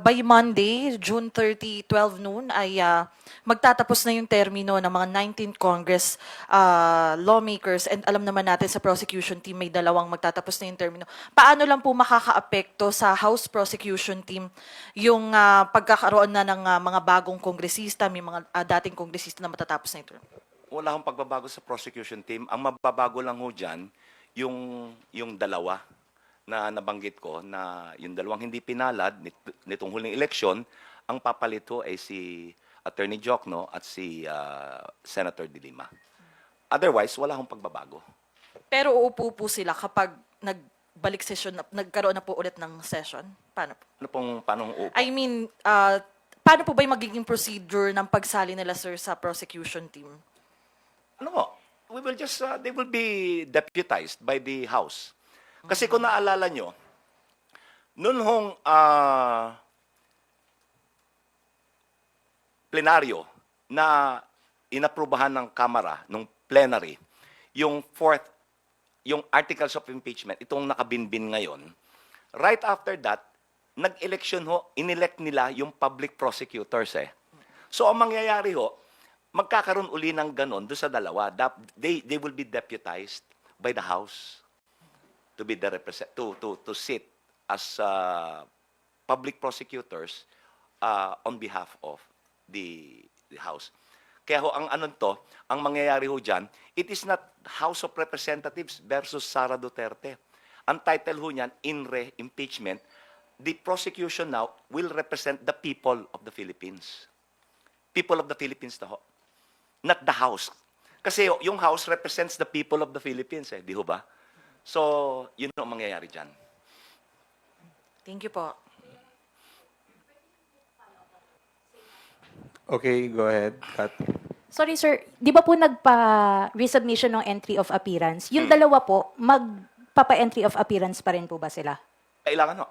by Monday, June 30, 12 noon, ay magtatapos na yung termino ng mga 19th Congress lawmakers, and alam naman natin sa prosecution team may dalawang magtatapos na yung termino. Paano lang po makakaapekto sa House prosecution team yung pagkakaroon na ng mga bagong kongresista, may mga dating kongresista na matatapos na ito? Wala akong pagbabago sa prosecution team. Ang mababago lang ho dyan, yung dalawa na nabanggit ko, na yung dalawang hindi pinalad nitong huling eleksyon, ang papalito ay si Attorney Jokno at si Senator De Lima. Otherwise, wala akong pagbabago. Pero uupo po sila kapag nagbalik session, nagkaroon na po ulit ng session? Paano po? Paano upo? I mean, paano po ba yung magiging procedure ng pagsali nila, sir, sa prosecution team? We will just, they will be deputized by the House. Kasi kung naalala nyo, noon hong plenaryo na inaprubahan ng Kamara, nung plenary, yung articles of impeachment, itong nakabinbin ngayon, right after that, nag-election ho, inelect nila yung public prosecutors eh. So ang mangyayari ho, magkakaroon uli ng ganon doon sa dalawa. They will be deputized by the House to be the to sit as public prosecutors on behalf of the House. Kaya ho, ang mangyayari ho dyan, it is not House of Representatives versus Sara Duterte. Ang title ho niyan, in re impeachment, the prosecution now will represent the people of the Philippines. People of the Philippines na ho. Not the House. Kasi yung House represents the people of the Philippines eh, di ho ba? So, yun ang mangyayari dyan. Thank you po. Okay, go ahead, Kat. Sorry sir, di ba po nagpa-resubmission ng entry of appearance? Yung dalawa po, magpapa-entry of appearance pa rin po ba sila? Kailangan ho.